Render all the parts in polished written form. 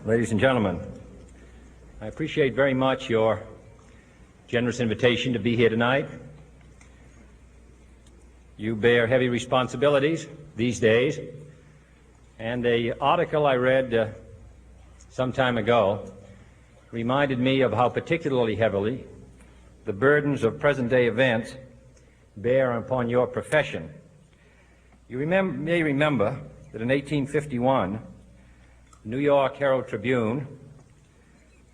ladies and gentlemen, I appreciate very much your generous invitation to be here tonight. You bear heavy responsibilities these days, and an article I read some time ago reminded me of how particularly heavily the burdens of present-day events bear upon your profession. You may remember that in 1851, the New York Herald Tribune,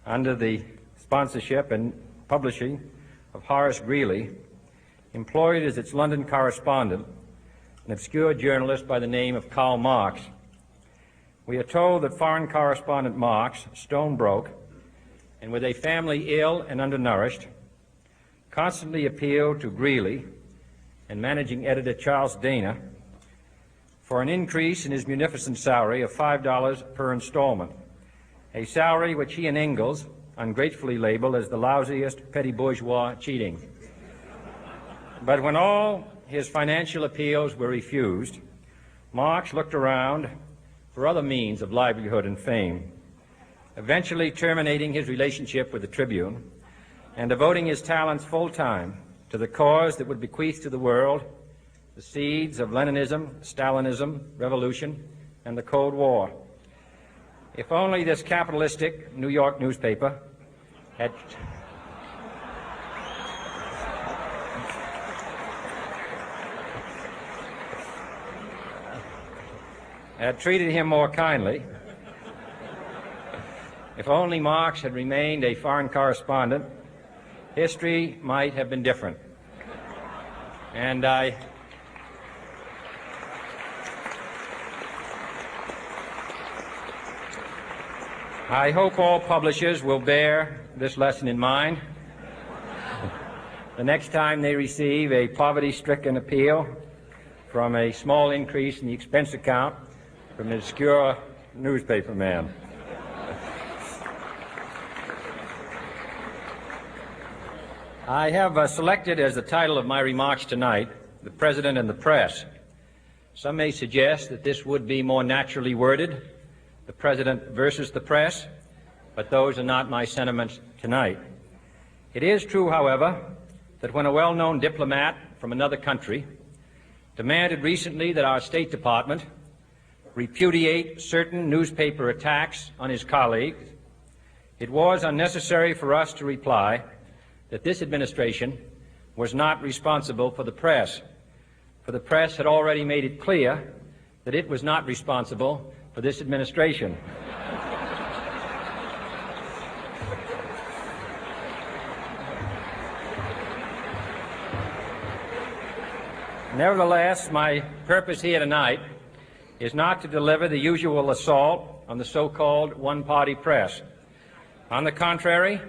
under the sponsorship and publishing of Horace Greeley, employed as its London correspondent an obscure journalist by the name of Karl Marx. We are told that foreign correspondent Marx, stone broke, and with a family ill and undernourished, constantly appealed to Greeley and managing editor Charles Dana for an increase in his munificent salary of $5 per installment, a salary which he and Engels ungratefully labeled as the lousiest petty bourgeois cheating. But when all his financial appeals were refused, Marx looked around for other means of livelihood and fame, eventually terminating his relationship with the Tribune and devoting his talents full-time to the cause that would bequeath to the world the seeds of Leninism, Stalinism, revolution, and the Cold War. If only this capitalistic New York newspaper had treated him more kindly, if only Marx had remained a foreign correspondent, history might have been different. And I hope all publishers will bear this lesson in mind the next time they receive a poverty-stricken appeal from a small increase in the expense account from an obscure newspaper man. I have selected as the title of my remarks tonight, "The President and the Press." Some may suggest that this would be more naturally worded, "The President versus the Press," but those are not my sentiments tonight. It is true, however, that when a well-known diplomat from another country demanded recently that our State Department repudiate certain newspaper attacks on his colleagues, it was unnecessary for us to reply that this administration was not responsible for the press, for the press had already made it clear that it was not responsible for this administration. Nevertheless, my purpose here tonight is not to deliver the usual assault on the so-called one-party press. On the contrary,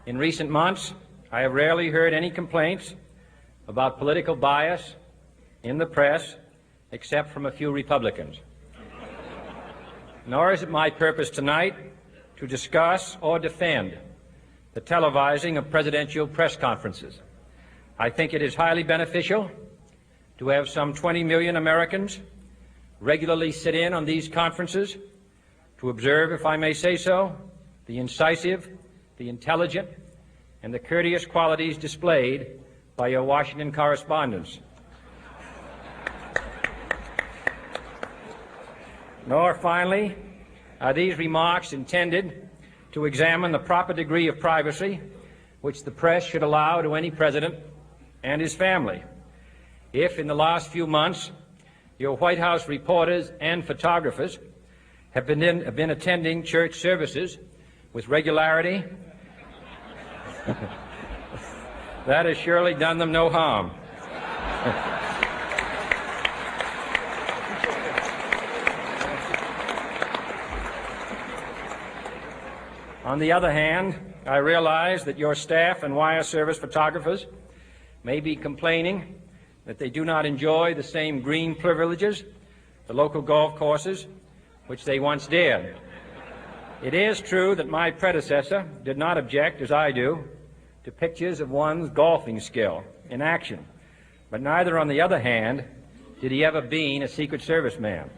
in recent months, I have rarely heard any complaints about political bias in the press, except from a few Republicans. Nor is it my purpose tonight to discuss or defend the televising of presidential press conferences. I think it is highly beneficial to have some 20 million Americans regularly sit in on these conferences to observe, if I may say so, the incisive, the intelligent, and the courteous qualities displayed by your Washington correspondents. Nor, finally, are these remarks intended to examine the proper degree of privacy which the press should allow to any president and his family. If, in the last few months, your White House reporters and photographers have been attending church services with regularity, that has surely done them no harm. On the other hand, I realize that your staff and wire service photographers may be complaining that they do not enjoy the same green privileges, the local golf courses, which they once did. It is true that my predecessor did not object, as I do, to pictures of one's golfing skill in action, but neither, on the other hand, did he ever being a Secret Service man.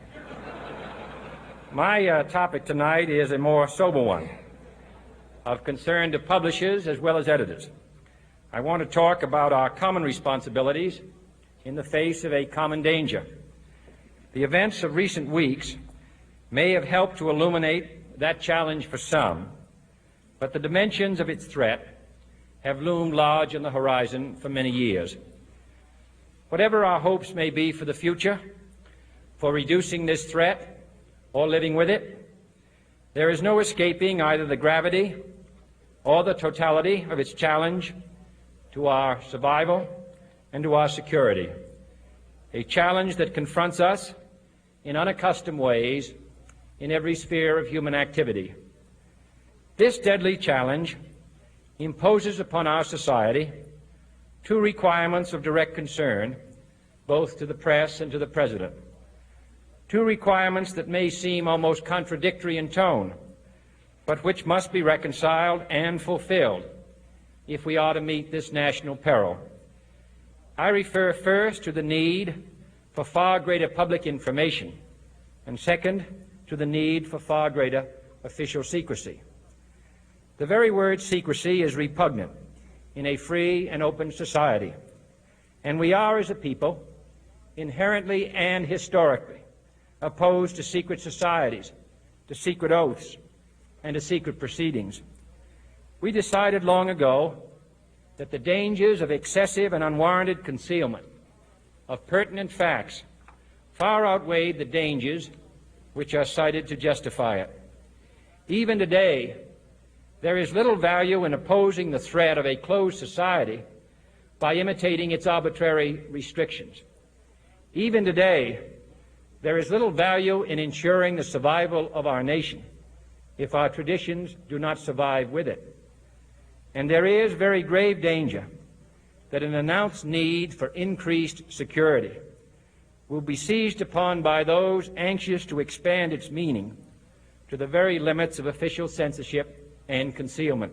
My topic tonight is a more sober one, of concern to publishers as well as editors. I want to talk about our common responsibilities in the face of a common danger. The events of recent weeks may have helped to illuminate that challenge for some, but the dimensions of its threat have loomed large on the horizon for many years. Whatever our hopes may be for the future, for reducing this threat or living with it, there is no escaping either the gravity or the totality of its challenge to our survival and to our security, a challenge that confronts us in unaccustomed ways in every sphere of human activity. This deadly challenge imposes upon our society two requirements of direct concern, both to the press and to the President. Two requirements that may seem almost contradictory in tone, but which must be reconciled and fulfilled if we are to meet this national peril. I refer first to the need for far greater public information, and second, to the need for far greater official secrecy. The very word secrecy is repugnant in a free and open society, and we are, as a people, inherently and historically opposed to secret societies, to secret oaths, and to secret proceedings. We decided long ago that the dangers of excessive and unwarranted concealment of pertinent facts far outweighed the dangers which are cited to justify it. Even today, there is little value in opposing the threat of a closed society by imitating its arbitrary restrictions. Even today, there is little value in ensuring the survival of our nation if our traditions do not survive with it. And there is very grave danger that an announced need for increased security will be seized upon by those anxious to expand its meaning to the very limits of official censorship and concealment.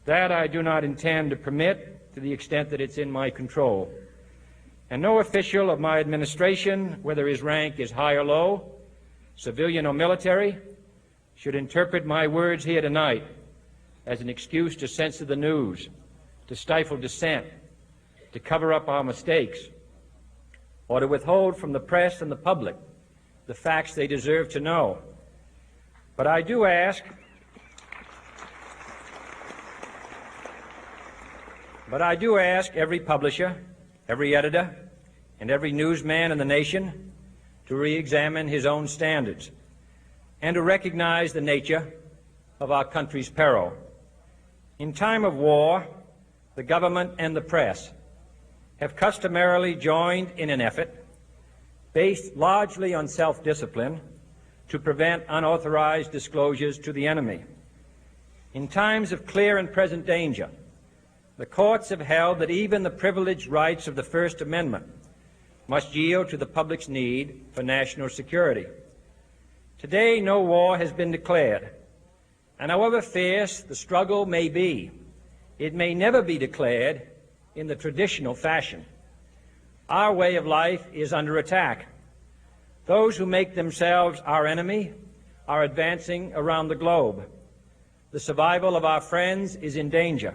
That I do not intend to permit to the extent that it's in my control. And no official of my administration, whether his rank is high or low, civilian or military, should interpret my words here tonight as an excuse to censor the news, to stifle dissent, to cover up our mistakes, or to withhold from the press and the public the facts they deserve to know. But I do ask every publisher, every editor, and every newsman in the nation to re-examine his own standards and to recognize the nature of our country's peril. In time of war, the government and the press have customarily joined in an effort based largely on self-discipline to prevent unauthorized disclosures to the enemy. In times of clear and present danger, the courts have held that even the privileged rights of the First Amendment must yield to the public's need for national security. Today, no war has been declared, and however fierce the struggle may be, it may never be declared in the traditional fashion. Our way of life is under attack. Those who make themselves our enemy are advancing around the globe. The survival of our friends is in danger.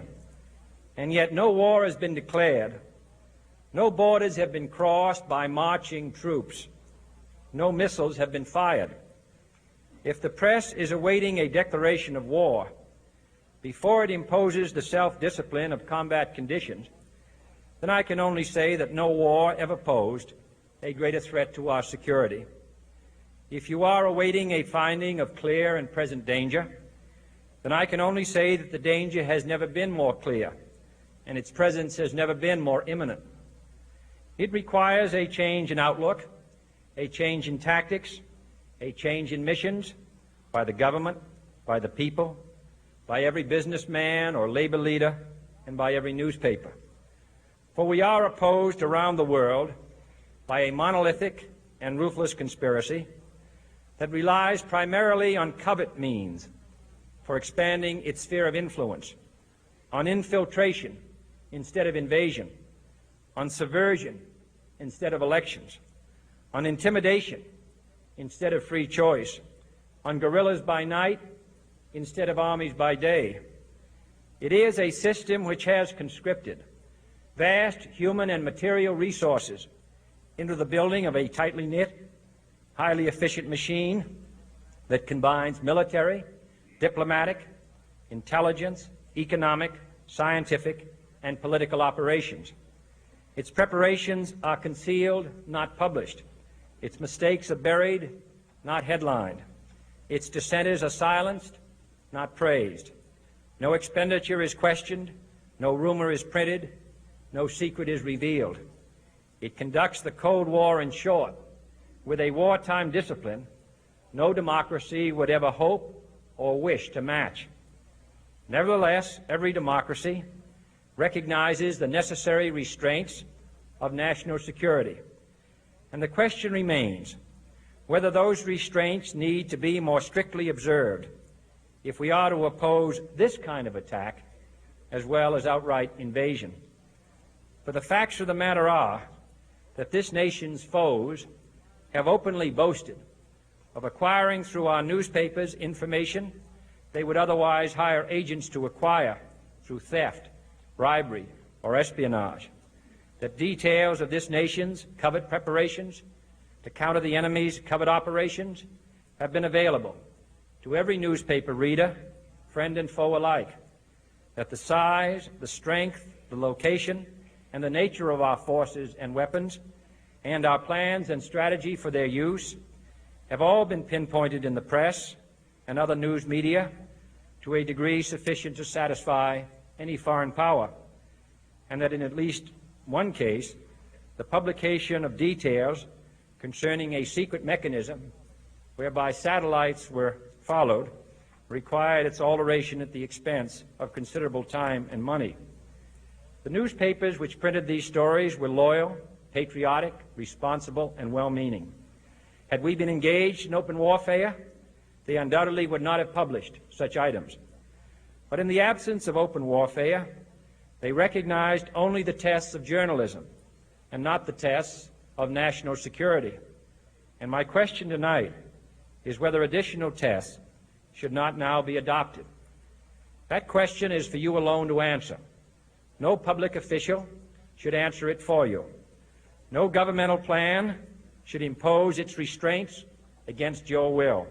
And yet no war has been declared. No borders have been crossed by marching troops. No missiles have been fired. If the press is awaiting a declaration of war before it imposes the self-discipline of combat conditions, then I can only say that no war ever posed a greater threat to our security. If you are awaiting a finding of clear and present danger, then I can only say that the danger has never been more clear, and its presence has never been more imminent. It requires a change in outlook, a change in tactics, a change in missions by the government, by the people, by every businessman or labor leader, and by every newspaper. For we are opposed around the world by a monolithic and ruthless conspiracy that relies primarily on covert means for expanding its sphere of influence, on infiltration instead of invasion, on subversion instead of elections, on intimidation instead of free choice, on guerrillas by night instead of armies by day. It is a system which has conscripted vast human and material resources into the building of a tightly knit, highly efficient machine that combines military, diplomatic, intelligence, economic, scientific, and political operations. Its preparations are concealed, not published. Its mistakes are buried, not headlined. Its dissenters are silenced, not praised. No expenditure is questioned, no rumor is printed, no secret is revealed. It conducts the Cold War, in short, with a wartime discipline no democracy would ever hope or wish to match. Nevertheless, every democracy recognizes the necessary restraints of national security. And the question remains whether those restraints need to be more strictly observed if we are to oppose this kind of attack as well as outright invasion. For the facts of the matter are that this nation's foes have openly boasted of acquiring through our newspapers information they would otherwise hire agents to acquire through theft, bribery, or espionage, that details of this nation's covert preparations to counter the enemy's covert operations have been available to every newspaper reader, friend and foe alike, that the size, the strength, the location, and the nature of our forces and weapons, and our plans and strategy for their use have all been pinpointed in the press and other news media to a degree sufficient to satisfy any foreign power, and that in at least one case, the publication of details concerning a secret mechanism whereby satellites were followed required its alteration at the expense of considerable time and money. The newspapers which printed these stories were loyal, patriotic, responsible, and well-meaning. Had we been engaged in open warfare, they undoubtedly would not have published such items. But in the absence of open warfare, they recognized only the tests of journalism and not the tests of national security. And my question tonight is whether additional tests should not now be adopted. That question is for you alone to answer. No public official should answer it for you. No governmental plan should impose its restraints against your will.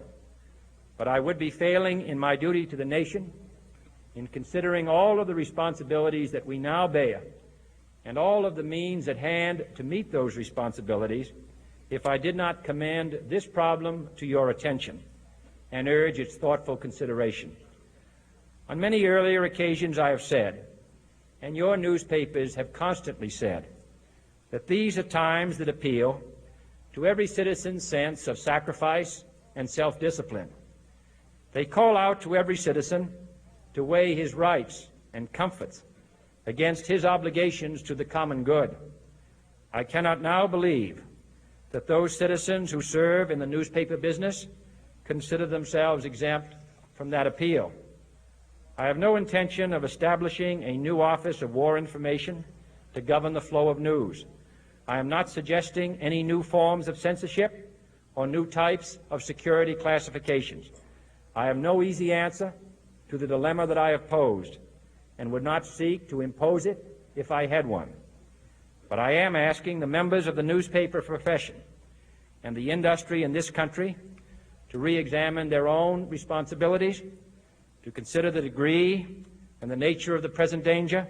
But I would be failing in my duty to the nation in considering all of the responsibilities that we now bear and all of the means at hand to meet those responsibilities if I did not commend this problem to your attention and urge its thoughtful consideration. On many earlier occasions I have said, and your newspapers have constantly said, that these are times that appeal to every citizen's sense of sacrifice and self-discipline. They call out to every citizen to weigh his rights and comforts against his obligations to the common good. I cannot now believe that those citizens who serve in the newspaper business consider themselves exempt from that appeal. I have no intention of establishing a new Office of War Information to govern the flow of news. I am not suggesting any new forms of censorship or new types of security classifications. I have no easy answer to the dilemma that I have posed and would not seek to impose it if I had one. But I am asking the members of the newspaper profession and the industry in this country to re-examine their own responsibilities, to consider the degree and the nature of the present danger,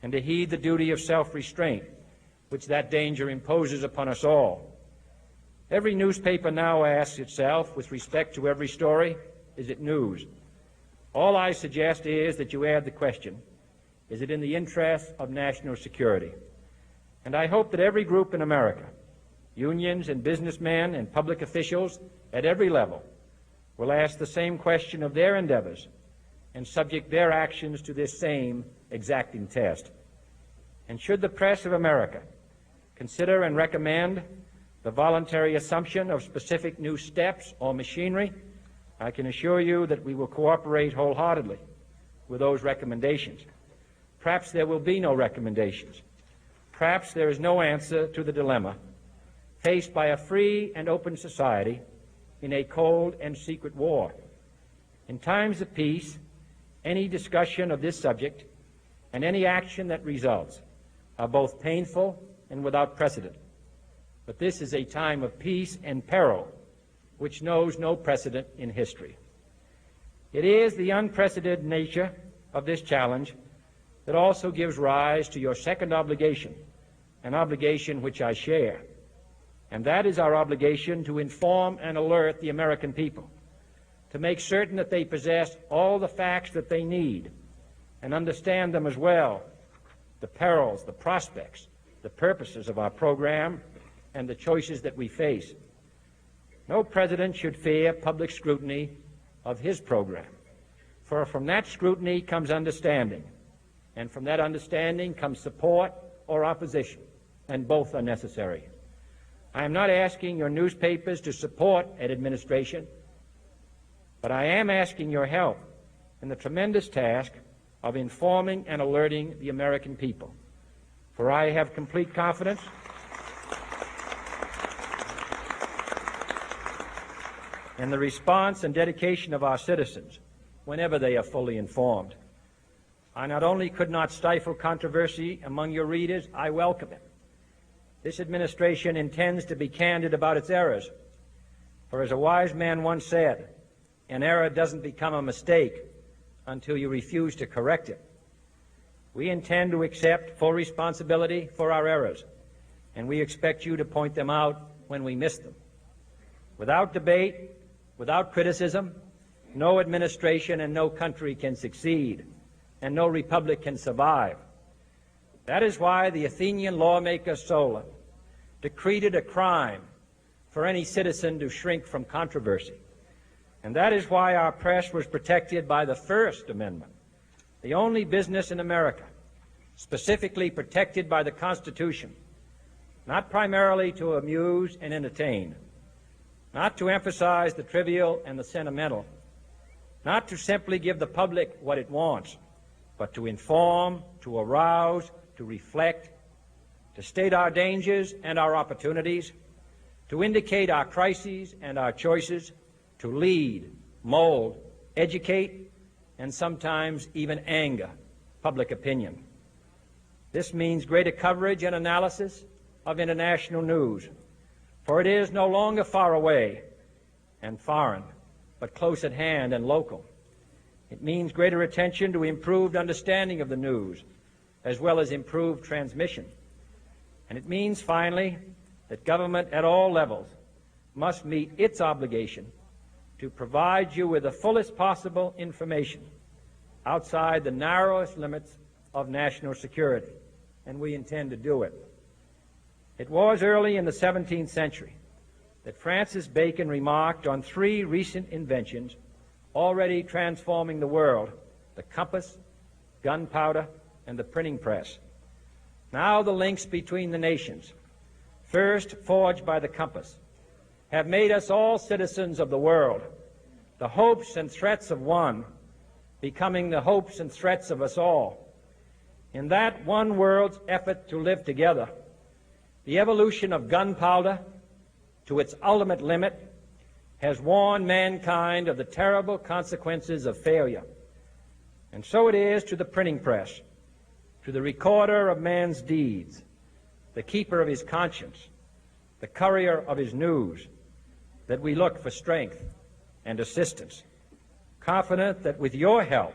and to heed the duty of self-restraint which that danger imposes upon us all. Every newspaper now asks itself, with respect to every story, is it news? All I suggest is that you add the question, is it in the interest of national security? And I hope that every group in America, unions and businessmen and public officials at every level, will ask the same question of their endeavors and subject their actions to this same exacting test. And should the press of America consider and recommend the voluntary assumption of specific new steps or machinery, I can assure you that we will cooperate wholeheartedly with those recommendations. Perhaps there will be no recommendations. Perhaps there is no answer to the dilemma faced by a free and open society in a cold and secret war. In times of peace, any discussion of this subject and any action that results are both painful and without precedent. But this is a time of peace and peril, which knows no precedent in history. It is the unprecedented nature of this challenge that also gives rise to your second obligation, an obligation which I share, and that is our obligation to inform and alert the American people, to make certain that they possess all the facts that they need and understand them as well, the perils, the prospects, the purposes of our program, and the choices that we face. No president should fear public scrutiny of his program, for from that scrutiny comes understanding, and from that understanding comes support or opposition, and both are necessary. I am not asking your newspapers to support an administration, but I am asking your help in the tremendous task of informing and alerting the American people. For I have complete confidence in the response and dedication of our citizens whenever they are fully informed. I not only could not stifle controversy among your readers, I welcome it. This administration intends to be candid about its errors. For as a wise man once said, an error doesn't become a mistake until you refuse to correct it. We intend to accept full responsibility for our errors, and we expect you to point them out when we miss them. Without debate, without criticism, no administration and no country can succeed, and no republic can survive. That is why the Athenian lawmaker Solon decreed it a crime for any citizen to shrink from controversy. And that is why our press was protected by the First Amendment, the only business in America specifically protected by the Constitution, not primarily to amuse and entertain, not to emphasize the trivial and the sentimental, not to simply give the public what it wants, but to inform, to arouse, to reflect, to state our dangers and our opportunities, to indicate our crises and our choices, to lead, mold, educate, and sometimes even anger public opinion. This means greater coverage and analysis of international news, for it is no longer far away and foreign, but close at hand and local. It means greater attention to improved understanding of the news, as well as improved transmission. And it means, finally, that government at all levels must meet its obligation to provide you with the fullest possible information outside the narrowest limits of national security, and we intend to do it. It was early in the 17th century that Francis Bacon remarked on three recent inventions already transforming the world: the compass, gunpowder, and the printing press. Now the links between the nations, first forged by the compass, have made us all citizens of the world, the hopes and threats of one becoming the hopes and threats of us all. In that one world's effort to live together, the evolution of gunpowder to its ultimate limit has warned mankind of the terrible consequences of failure. And so it is to the printing press, to the recorder of man's deeds, the keeper of his conscience, the courier of his news, that we look for strength and assistance, confident that with your help,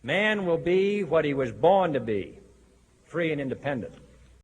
man will be what he was born to be, free and independent.